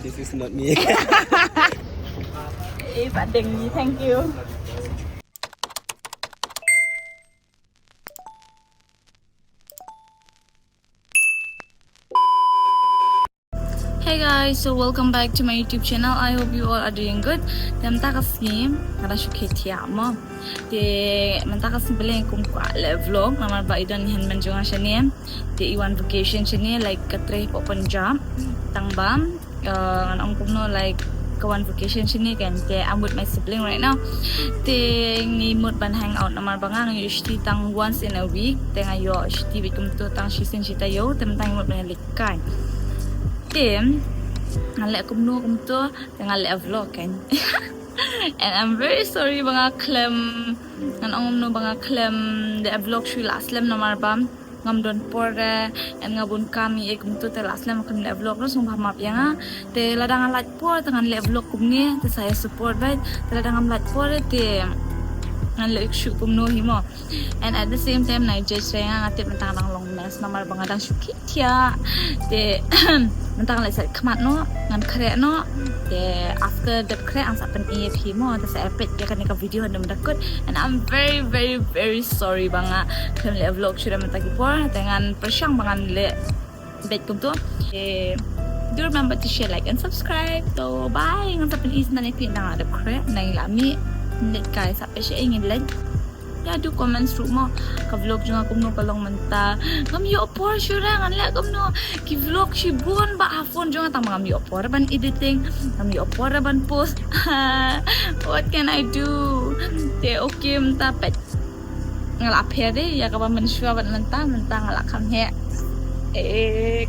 This is not me. Bạn Đình, thank you. Hey guys, so welcome back to my YouTube channel. I hope you all are doing good. Dem ta kasi kada syukur tiama. De menta kasi beli kum kuala vlog. Namar ba idan hen menjongan sini. De iwan vacation sini like katre po Punjab. Tangbam. Ang kumno like kawan vacation sini kan. De I'm with my sibling right now. De ni mood ban hang out namar bangang usually tang once in a week. De ngayo usually bikum tu tang sisin cita yo. Tem tang mood ban likai. Tim ngalek kumno kumto ngalek vlog kan. And I'm very sorry banga klem nan ongno banga klem the vlog shui last lem namar bam ngam don pore and ngabun kami kumto te last lem kan le vlog ro sung map yang te ladang lat por tangan le vlog kumnge te saya support right te ladang lat por te ngalek shu kumno himo. And at the same time na judge saya ngatip mentang lang long mes namar banga dang syukit ya te mentang like saya kemat no ngan kere no de after the kere ang sapen EP mo ta sa epic ya kan ka video handam dakut. And I'm very sorry banga kan le vlog sudah mentagi por dengan persyang bangan le bet kum tu do remember to share, like and subscribe. So bye ngan sapen is na nek na ada kere nai lami net guys sampai share ingin like ya do comments rumah ka vlog jang aku no kalong menta ngam yo por syura ngan le kam no ki vlog si bon ba phone jang tang ngam yo por ban editing ngam yo por ban post. What can I do? Te okay menta pet ngalap de ya ka ban syura ban menta ngalak kam he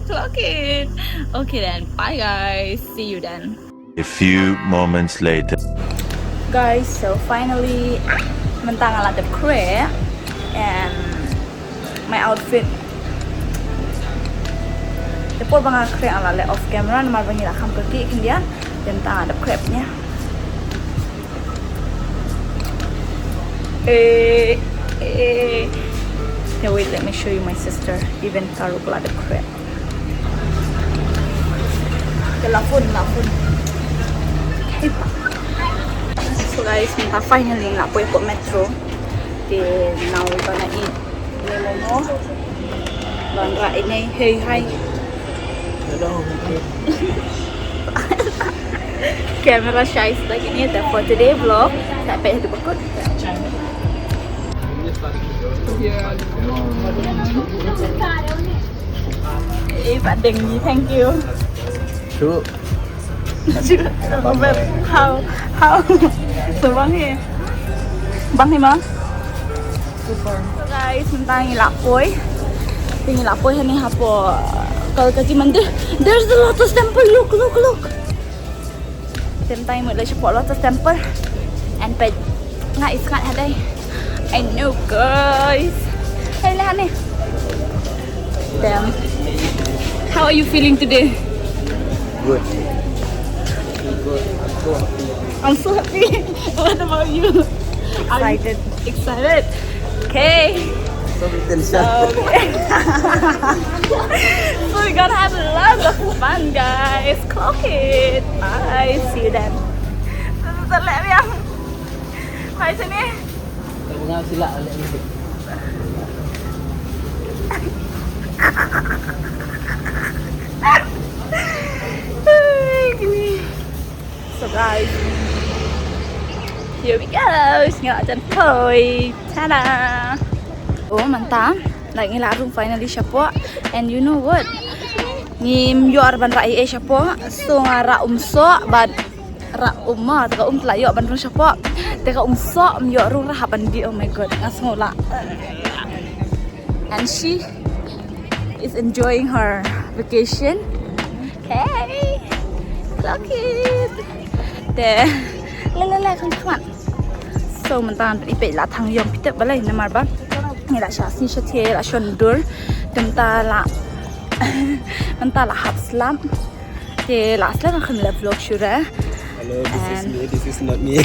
clock it. Okay then, bye guys, see you then. A few moments later. Guys, so finally mentang ala the crab and my outfit depo bang crab ala le off camera namar bangi la kham pergi kemudian tentang ada crabnya yeah, wait, let me show you my sister even taruh pula ada crab lafun so guys, minta finally nak pergi ke metro. Then now we're gonna eat momo. Bandra ini hey. Camera shy lagi ni. For today vlog, sampai itu berikut. Pak Dengi, thank you. Sure. How? So bang he bang? Super. So guys, tentang ilapoy. Tingin ilapoy hani hapo kalau kaji mandir. There's the lotus temple. Look. Tentang mo dai support lotus temple and pet ngai iskat hadai. I know guys. Hey lah ni. Damn. How are you feeling today? Good. I'm so happy. What about you? Excited. Okay. So tension. So we're gonna have a lot of fun, guys. Clock it. Bye. See you then. Terlihat yang. Hai sini. Bunga sila alek ni. So guys, here we go. Ngak jan poi. Tada. Oh mantap. Like ngilarung finally siapa. And you know what? Ngim yo arban rai siapa. So ngara umso bad ra umma taka telayo ban rung siapa. Taka umso yo rung rahaban di. Oh my god. Ngasngola. And she is enjoying her vacation. Hey. Look it. There. Lala kan kawan. So mentan ipe la thang yom pitep balai namar ba. Ni la syasi syathe la shondur. Mentala habslam. Te la aslan kan le vlog syura. Hello, this is not me.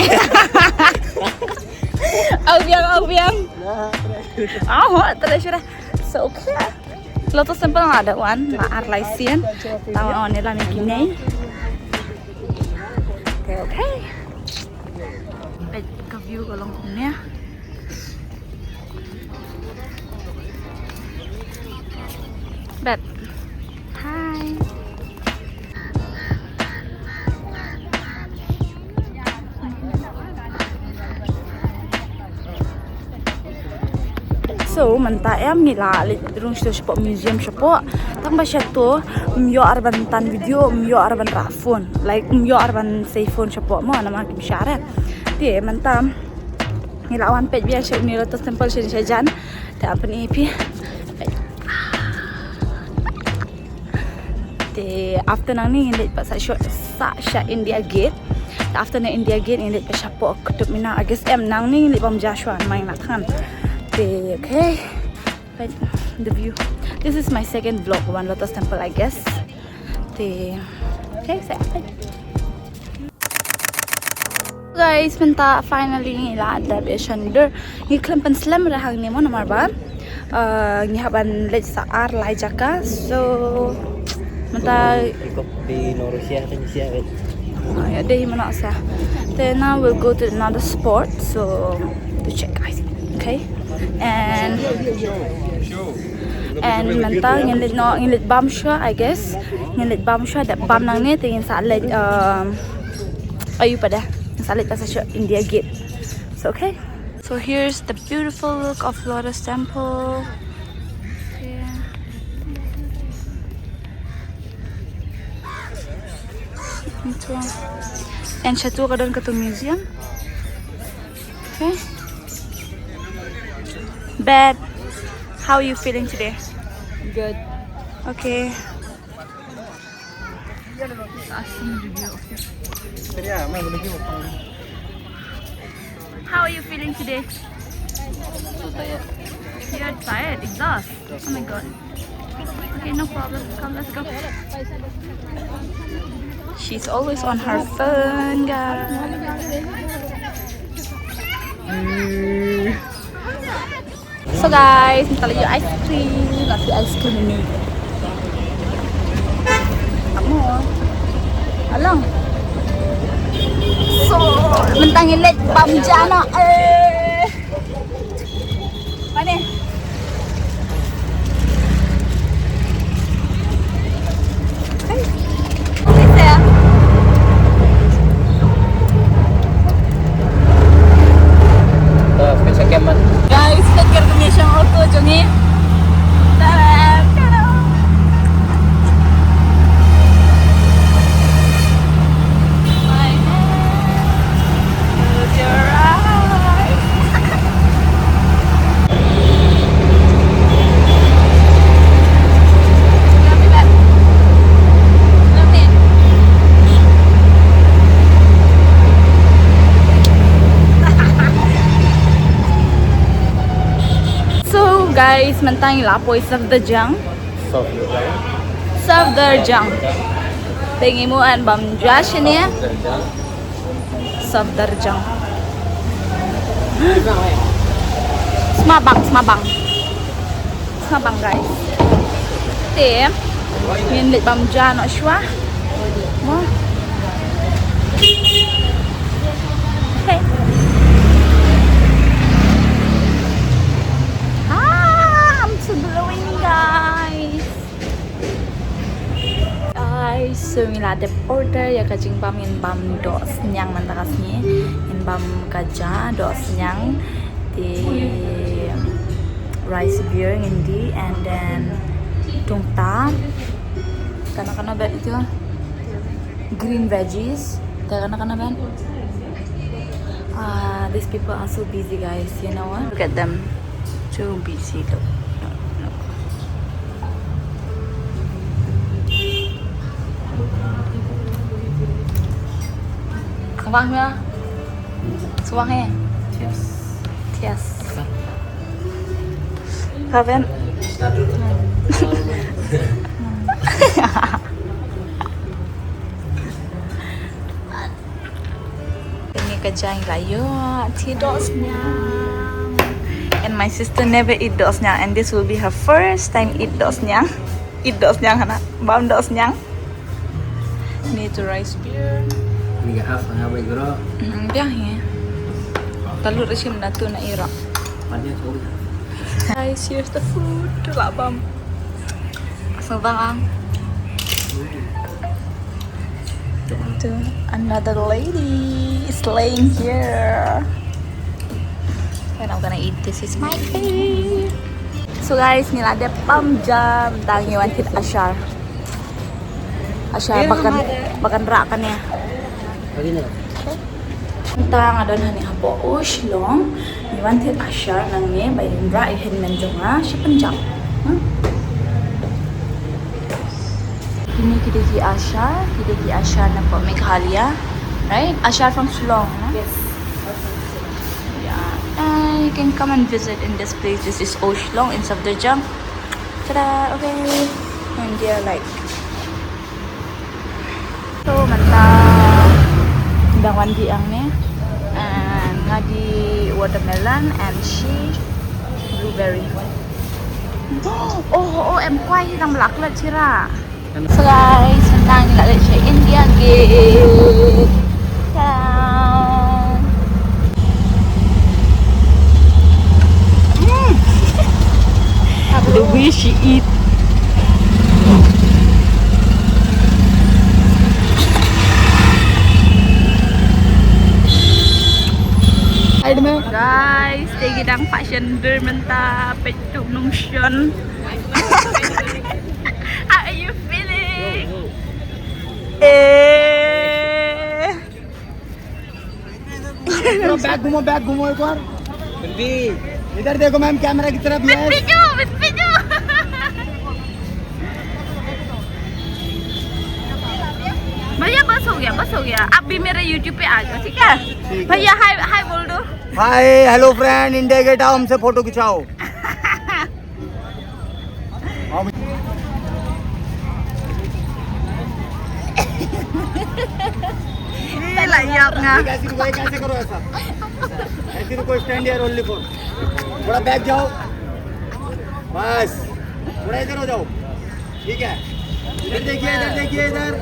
Awyang. Terus syura. So okay. Lotus temple ada wan, maar laisian. Tahu ni lah ni. Okay. Baik ke view kalau ngomongnya. Bet. Hai. So, menta em ngila lit rung sto shpo museum shpo tang ba shato myo arban tan video myo arban rafon like myo arban say phone shpo mo na ma kim share ti menta ngila wan page biar shek ni Lotus Temple shin shajan ta apni pi ti after nang ni ngit pa sa India Gate after na India Gate ngit pa shapo kutub mina I guess em nang ni ngit bam Joshua mai na than. Okay, but the view. This is my second vlog on Lotus Temple, I guess. Okay, so guys, menta finally la ada beshander. Ni klempen slam rahang ni mo namar ba? Ni haban lej sa ar lai jaka. So menta Ikut di Norwegia kan siya. ya deh mana sa. Then now we'll go to another spot. So to check guys. Okay. And mentang ngilit bam shua I guess ngilit bam shua dat bam nang ni tingin sa alit ayu pada sa alit pasal India Gate. So okay, so here's the beautiful look of Lotus Temple. Okay. Itu and satu kadang ke museum. Okay. Beth, how are you feeling today? Good. Okay. How are you feeling today? So tired. You're tired, exhausted. Oh my god. Okay, no problem. Come, let's go. She's always on her phone, guys. So guys, kita lagi ice cream, tapi ice cream ini. Kamu, alang. So, mentangin let pamjana. Mana? Guys, kita kira siyang auto jongi. Taram, taram. My hand, close your eyes. Love me back. Love me. So guys, mentang ilapoy Safdarjung. Safdarjung. Tingin mo an bam Josh niya. Safdarjung. Smabang guys. Tim, min lit bam Jano shwa. Mo. Okay. So milate order ya kajing bam in bam dos nyang mantakas ni in bam kaja dos nyang di rice beer hindi and then tungta kana ban itu green veggies kana ban these people are so busy guys, you know what, look at them, too busy look. Suwang ya? Suwang ya? Yes. Kapan? Ini kejang layu, tidosnya. And my sister never eat dosnya, and this will be her first time eat dosnya. Eat dosnya, anak. Bam dosnya. Need to rice beer. Liga half nga ba guro? Biyahe. Talur siya na to na ira. Panya so. Guys, here's the food. Labam. So bang to another lady is laying here. And I'm gonna eat this. Is my favorite. So guys, nila ada pam jam tangi wanted Ashar. Ashar bakan rakan ya. Lagi na. Tang adon hani hapo Oshlong ni wanted Ashar nang ni bayin ra ihin menjonga siya penjam. Ini kita Ashar na po Meghalaya, right? Ashar from Shillong, huh? Yes. Yeah, and you can come and visit in this place. This is Oshlong in Safdarjung. Ta-da! Okay, and they're like so mantap. Dawan di ang ni, and ngadi watermelon and she blueberry. Oh, em quay tang lak la chira. So guys, mentang nila ulit siya India Gate. Ta-da! The way she eat. Guys, tinggi dang fashion der menta petuk nungshon. How are you feeling? Bag घुमो एक बार Bilbi. इधर देखो ma'am camera की तरफ ये Video. भैया बस हो गया आप भी मेरे YouTube पे आ जाओ ठीक है भैया हाय बोल दो hi hello friend India gate आओ हमसे फोटो खिंचाओ Tay lại dọc nha कैसे रुको कैसे करो ऐसा ऐसे रुको स्टैंड हियर ओनली फॉर थोड़ा बैक जाओ बस थोड़ा इधर हो जाओ ठीक है इधर देखिए इधर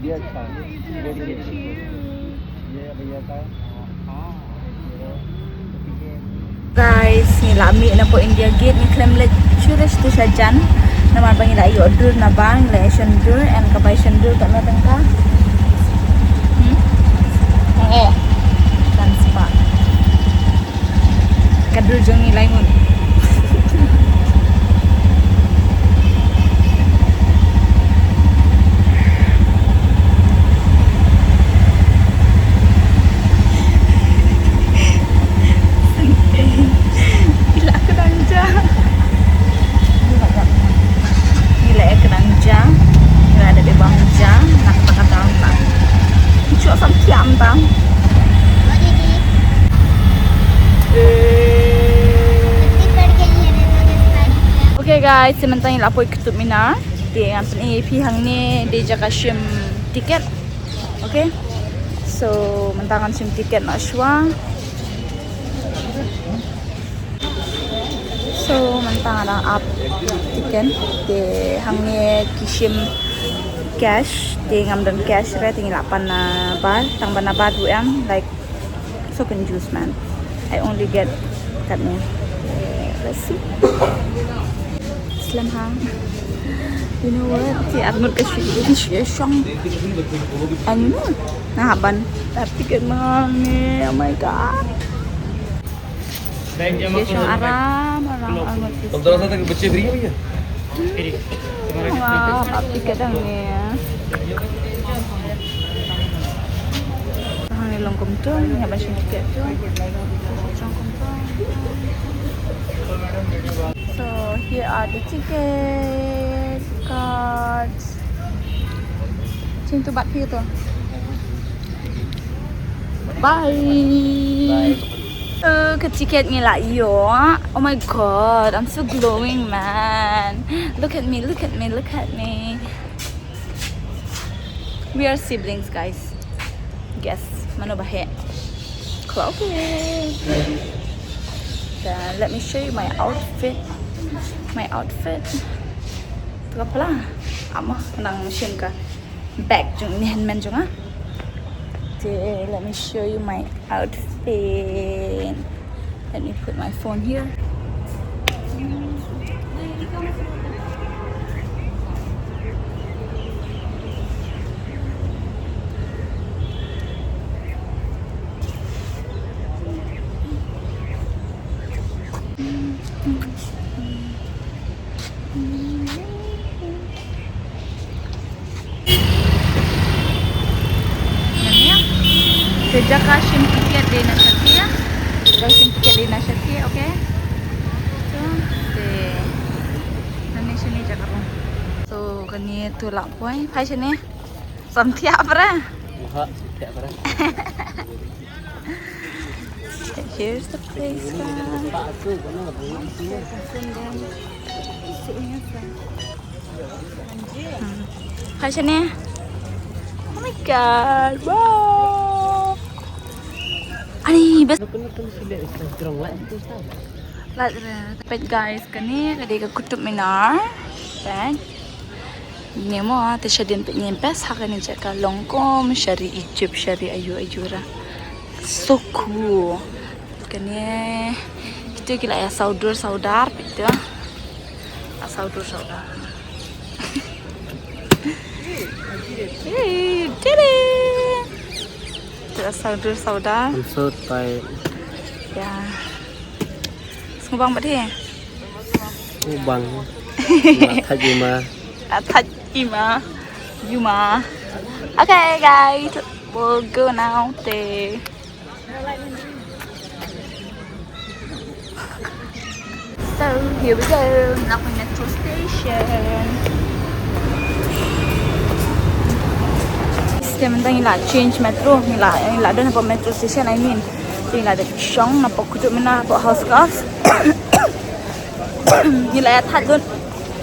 ये अच्छा ये भैया का guys ngilami na po India Gate ni claim le curious to siya dyan naman bang ila i-order na ba ila i-shendur and kabay shendur ka na ka oo transpa kadur jong nilay mo Okay guys, sementara la poi ketut mina, dia ngan ni pihang ni dia jaga sim tiket. Okay. So, mentangan sim tiket nak shwa. So, mentangan ang up tiket dia hang ni kisim cash, dia ngam dan cash re tinggal 8 na bar, tang ban na bar du am like so confused man. I only get kat ni. Let's see. Islam ha. You know what? Si Arnold kasi siyang ano nahaban. Tapi kenal ni. Oh my god. Dia siyang aram Arnold. तुम जरा सा तक बच्चे फ्री है भैया? Wah, tapi kadang ni. Hang ni longkom tu, ni abang sini tiket tu. Longkom tu. So here are the ticket cards. Sini tu bat tu. Bye. Ke tiket ni lah yo. Oh my god, I'm so glowing man. Look at me. We are siblings guys. Guess mana bahe. Chloe. Then let me show you my outfit. tu apa lah? Ama nang machine ka bag jung ni handman jung ah. Let me show you my outfit. Let me put my phone here. Sejak Hashim tiket di Nashatia, Hashim tiket di Nashatia, okay? So, nanti sini jaga pun. So, kini tu lah boy, hai sini. Sampai apa? Buka, tidak pernah. Here's the place, guys. Pak tu, kena boleh sini. Hai sini. Oh my god, wow. Ani, best. Kena sila Instagram lah itu sah. Tapi guys, kini kadi ke Kutub Minar, kan? Ni mo ah, tersyadin penyempes hak ni cakap longkom syari Egypt syari ayu-ayura. So cool. Kini kita kira ya saudar gitu. Saudar. Hey, did it. Saudar. Maksud by Ya. Semua bang berdi. ubang. Tajima. Tajima. Yuma. Okay guys, we'll go now there. So here we go. Nak metro station. Sementara ni lah change metro ni lah ada nampak metro station I mean. Ni lah ada Chong nampak Kutub Minar nampak house cars. Ni lah ya thadun.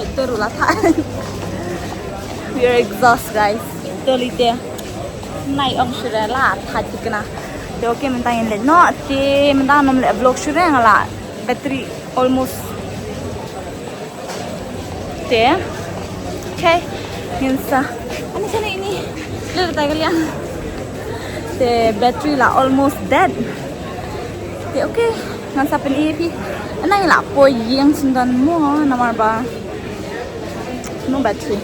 Betul lah thad. We are exhaust guys. Betul dia. Naik om sudah lah thad kena. Dia okey minta yang le. No, dia minta nom le vlog sudah ngalah. Battery almost there. Okay. Insa. Ani sana ini. Lihat kalian. The battery lah almost dead. Okay, okay. Ngan sapin EAP. Anang lah po yang sundan mo namar ba. No battery.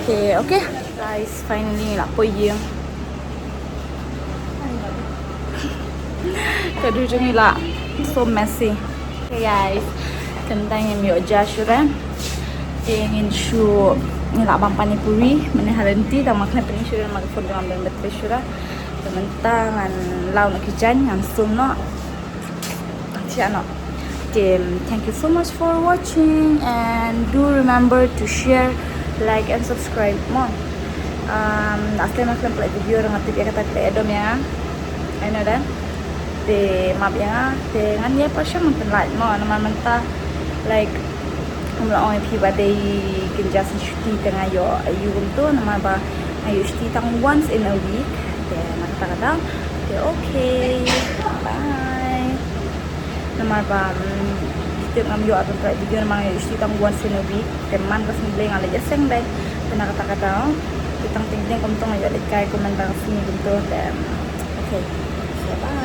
Okay, okay. Guys, finally lah po yang. Kedua ni lah so messy. Okay guys, tentang yang mio jashura. Ingin shoot ni lah bang panipuri mana haranti dah makan penishura mak food dengan ben betrishura tentang an lau nak kijan yang sumno tiano. Okay, thank you so much for watching and do remember to share, like and subscribe mo. Asli nak play video orang atik dia kata play dom ya. I know that. De map ya, de ngan ye pasya mungkin like mo nama mentah like orang pi badai kerja cuti tengah yo ayu tu nama ba ayu cuti tang once in a week. De kata de okay. Bye. Nama ba kita ngam yo atau try video nama ayu cuti tang once in a week. De man kas nilai ngale jaseng dai. Kena kata kita tingting kom tong ayo like komen bang sini bentuk. Okay. Bye.